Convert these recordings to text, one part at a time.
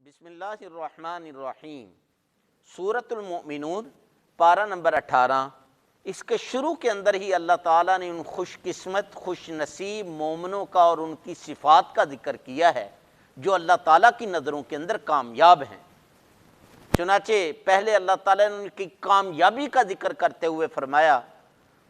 بسم اللہ الرحمن الرحیم، سورۃ المؤمنون، پارہ نمبر 18۔ اس کے شروع کے اندر ہی اللہ تعالیٰ نے ان خوش قسمت خوش نصیب مومنوں کا اور ان کی صفات کا ذکر کیا ہے جو اللہ تعالیٰ کی نظروں کے اندر کامیاب ہیں۔ چنانچہ پہلے اللہ تعالیٰ نے ان کی کامیابی کا ذکر کرتے ہوئے فرمایا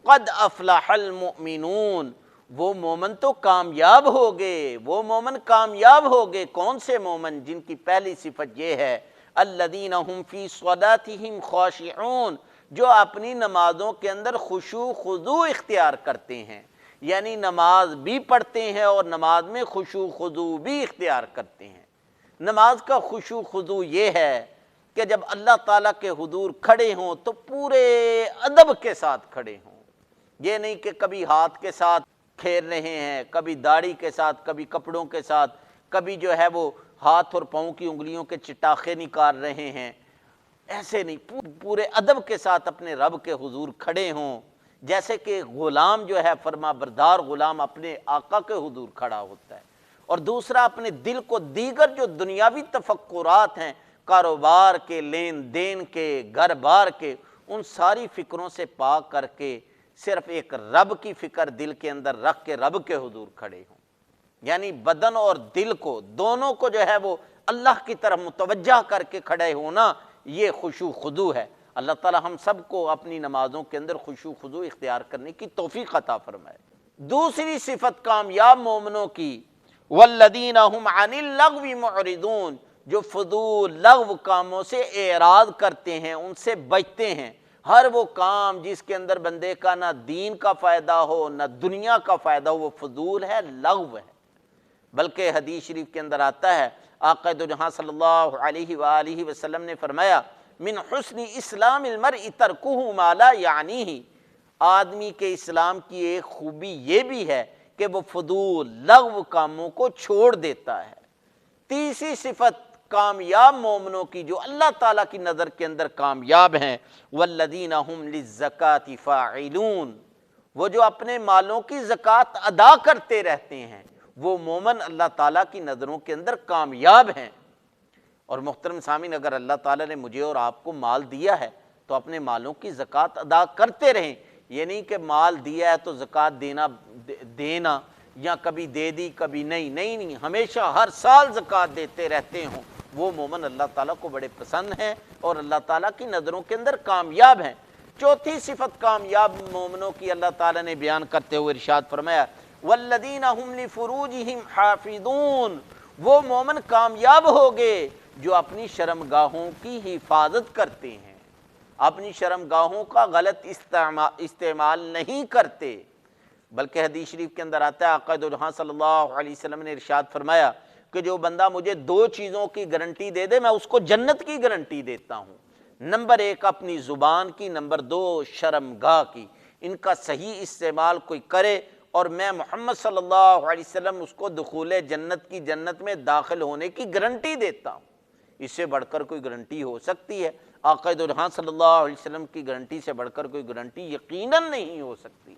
قد افلح المؤمنون، وہ مومن تو کامیاب ہو گئے، وہ مومن کامیاب ہو گئے۔ کون سے مومن؟ جن کی پہلی صفت یہ ہے الذین هم فی صلاتهم خاشعون، جو اپنی نمازوں کے اندر خشوع خضوع اختیار کرتے ہیں، یعنی نماز بھی پڑھتے ہیں اور نماز میں خشوع خضوع بھی اختیار کرتے ہیں۔ نماز کا خشوع خضوع یہ ہے کہ جب اللہ تعالیٰ کے حضور کھڑے ہوں تو پورے ادب کے ساتھ کھڑے ہوں، یہ نہیں کہ کبھی ہاتھ کے ساتھ کھیر رہے ہیں، کبھی داڑھی کے ساتھ، کبھی کپڑوں کے ساتھ، کبھی جو ہے وہ ہاتھ اور پاؤں کی انگلیوں کے چٹاخے نکال رہے ہیں۔ ایسے نہیں، پورے ادب کے ساتھ اپنے رب کے حضور کھڑے ہوں، جیسے کہ غلام جو ہے فرما بردار غلام اپنے آقا کے حضور کھڑا ہوتا ہے۔ اور دوسرا، اپنے دل کو دیگر جو دنیاوی تفکرات ہیں، کاروبار کے، لین دین کے، گھر بار کے، ان ساری فکروں سے پاک کر کے صرف ایک رب کی فکر دل کے اندر رکھ کے رب کے حضور کھڑے ہوں، یعنی بدن اور دل کو دونوں کو جو ہے وہ اللہ کی طرف متوجہ کر کے کھڑے ہونا، یہ خشوع خضوع ہے۔ اللہ تعالی ہم سب کو اپنی نمازوں کے اندر خشوع خضوع اختیار کرنے کی توفیق عطا فرمائے۔ دوسری صفت کامیاب مومنوں کی والذین هم عن اللغو معرضون، جو فضول لغو کاموں سے اعراض کرتے ہیں، ان سے بچتے ہیں۔ ہر وہ کام جس کے اندر بندے کا نہ دین کا فائدہ ہو نہ دنیا کا فائدہ ہو، وہ فضول ہے، لغو ہے۔ بلکہ حدیث شریف کے اندر آتا ہے، آقا دو جہاں صلی اللہ علیہ وآلہ وسلم نے فرمایا من حسن اسلام المرء ترکہ ما لا یعنیہ، آدمی کے اسلام کی ایک خوبی یہ بھی ہے کہ وہ فضول لغو کاموں کو چھوڑ دیتا ہے۔ تیسری صفت کامیاب مومنوں کی جو اللہ تعالیٰ کی نظر کے اندر کامیاب ہیں والذین هم للزکاة فاعلون، وہ جو اپنے مالوں کی زکوٰۃ ادا کرتے رہتے ہیں، وہ مومن اللہ تعالیٰ کی نظروں کے اندر کامیاب ہیں۔ اور محترم سامعین، اگر اللہ تعالیٰ نے مجھے اور آپ کو مال دیا ہے تو اپنے مالوں کی زکوٰۃ ادا کرتے رہیں۔ یہ نہیں کہ مال دیا ہے تو زکوٰۃ دینا یا کبھی دے دی کبھی نہیں، ہمیشہ ہر سال زکوٰۃ دیتے رہتے ہوں، وہ مومن اللہ تعالیٰ کو بڑے پسند ہیں اور اللہ تعالیٰ کی نظروں کے اندر کامیاب ہیں۔ چوتھی صفت کامیاب مومنوں کی اللہ تعالیٰ نے بیان کرتے ہوئے ارشاد فرمایا والذین هم لفروجہم حافظون، وہ مومن کامیاب ہو گئے جو اپنی شرمگاہوں کی حفاظت کرتے ہیں، اپنی شرمگاہوں کا غلط استعمال نہیں کرتے۔ بلکہ حدیث شریف کے اندر آتا ہے، آقا دو جہاں صلی اللہ علیہ وسلم نے ارشاد فرمایا کہ جو بندہ مجھے دو چیزوں کی گارنٹی دے دے میں اس کو جنت کی گارنٹی دیتا ہوں۔ نمبر ایک اپنی زبان کی، نمبر دو شرمگاہ کی۔ ان کا صحیح استعمال کوئی کرے اور میں محمد صلی اللہ علیہ وسلم اس کو دخول جنت میں داخل ہونے کی گارنٹی دیتا ہوں۔ اس سے بڑھ کر کوئی گارنٹی ہو سکتی ہے؟ آقا دو جہاں صلی اللہ علیہ وسلم کی گارنٹی سے بڑھ کر کوئی گارنٹی یقیناً نہیں ہو سکتی۔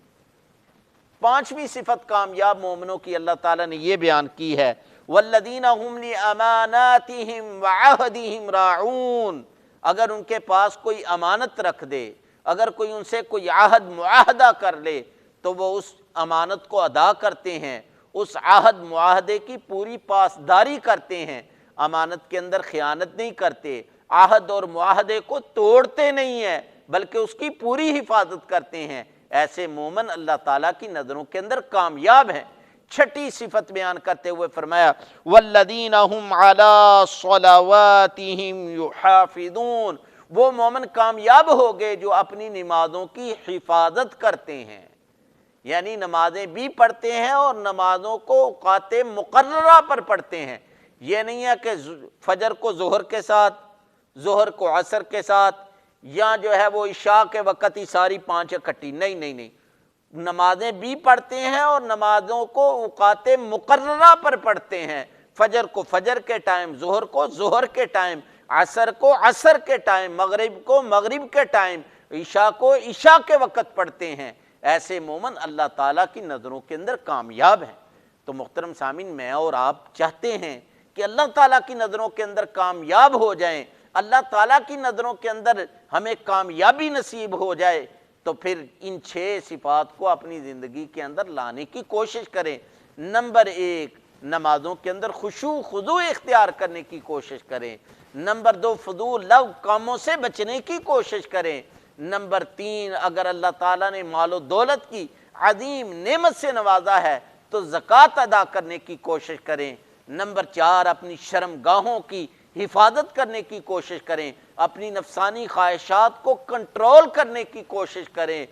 پانچویں صفت کامیاب مومنوں کی اللہ تعالیٰ نے یہ بیان کی ہے والذین هم لاماناتہم وعہدہم راعون، اگر ان کے پاس کوئی امانت رکھ دے، اگر کوئی ان سے کوئی عہد معاہدہ کر لے تو وہ اس امانت کو ادا کرتے ہیں، اس عہد معاہدے کی پوری پاسداری کرتے ہیں، امانت کے اندر خیانت نہیں کرتے، عہد اور معاہدے کو توڑتے نہیں ہیں بلکہ اس کی پوری حفاظت کرتے ہیں۔ ایسے مومن اللہ تعالیٰ کی نظروں کے اندر کامیاب ہیں۔ چھٹی صفت بیان کرتے ہوئے فرمایا والذین هم علی صلواتہم یحافظون، وہ مومن کامیاب ہو گئے جو اپنی نمازوں کی حفاظت کرتے ہیں، یعنی نمازیں بھی پڑھتے ہیں اور نمازوں کو اوقات مقررہ پر پڑھتے ہیں۔ یہ نہیں ہے کہ فجر کو ظہر کے ساتھ، ظہر کو عصر کے ساتھ، یا جو ہے وہ عشاء کے وقت ہی ساری پانچ اکٹھی، نہیں، نمازیں بھی پڑھتے ہیں اور نمازوں کو اوقات مقررہ پر پڑھتے ہیں۔ فجر کو فجر کے ٹائم، ظہر کو ظہر کے ٹائم، عصر کو عصر کے ٹائم، مغرب کو مغرب کے ٹائم، عشاء کو عشاء کے وقت پڑھتے ہیں۔ ایسے مومن اللہ تعالیٰ کی نظروں کے اندر کامیاب ہیں۔ تو محترم سامعین، میں اور آپ چاہتے ہیں کہ اللہ تعالیٰ کی نظروں کے اندر کامیاب ہو جائیں، اللہ تعالیٰ کی نظروں کے اندر ہمیں کامیابی نصیب ہو جائے، تو پھر ان 6 صفات کو اپنی زندگی کے اندر لانے کی کوشش کریں۔ نمبر 1، نمازوں کے اندر خشوع خضوع اختیار کرنے کی کوشش کریں۔ نمبر 2، فضول لغو کاموں سے بچنے کی کوشش کریں۔ نمبر 3، اگر اللہ تعالیٰ نے مال و دولت کی عظیم نعمت سے نوازا ہے تو زکوٰۃ ادا کرنے کی کوشش کریں۔ نمبر 4، اپنی شرم گاہوں کی حفاظت کرنے کی کوشش کریں، اپنی نفسانی خواہشات کو کنٹرول کرنے کی کوشش کریں۔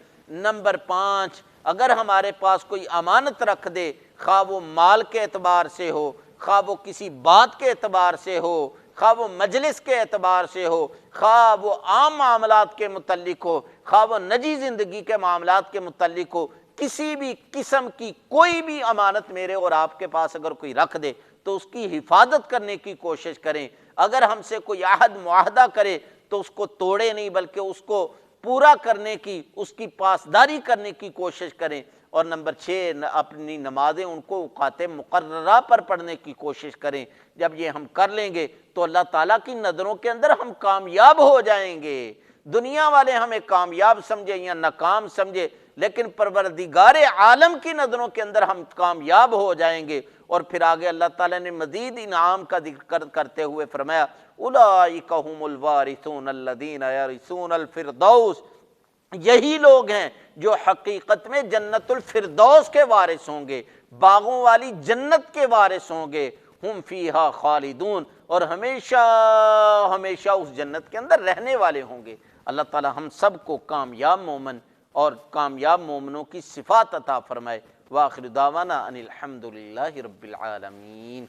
نمبر 5، اگر ہمارے پاس کوئی امانت رکھ دے، خواہ وہ مال کے اعتبار سے ہو، خواہ وہ کسی بات کے اعتبار سے ہو، خواہ وہ مجلس کے اعتبار سے ہو، خواہ وہ عام معاملات کے متعلق ہو، خواہ وہ نجی زندگی کے معاملات کے متعلق ہو، کسی بھی قسم کی کوئی بھی امانت میرے اور آپ کے پاس اگر کوئی رکھ دے تو اس کی حفاظت کرنے کی کوشش کریں۔ اگر ہم سے کوئی عہد معاہدہ کرے تو اس کو توڑے نہیں بلکہ اس کو پورا کرنے کی، اس کی پاسداری کرنے کی کوشش کریں۔ اور نمبر 6، اپنی نمازیں ان کو اوقات مقررہ پر پڑھنے کی کوشش کریں۔ جب یہ ہم کر لیں گے تو اللہ تعالیٰ کی نظروں کے اندر ہم کامیاب ہو جائیں گے۔ دنیا والے ہمیں کامیاب سمجھے یا ناکام سمجھے، لیکن پروردگار عالم کی نظروں کے اندر ہم کامیاب ہو جائیں گے۔ اور پھر آگے اللہ تعالیٰ نے مزید انعام کا ذکر کرتے ہوئے فرمایا، اولئک هم الوارثون الذین یرثون الفردوس، یہی لوگ ہیں جو حقیقت میں جنت الفردوس کے وارث ہوں گے، باغوں والی جنت کے وارث ہوں گے، ہم فیہا خالدون، اور ہمیشہ ہمیشہ اس جنت کے اندر رہنے والے ہوں گے۔ اللہ تعالی ہم سب کو کامیاب مومن اور کامیاب مومنوں کی صفات عطا فرمائے۔ وآخر دعوانا ان الحمد للہ رب العالمین۔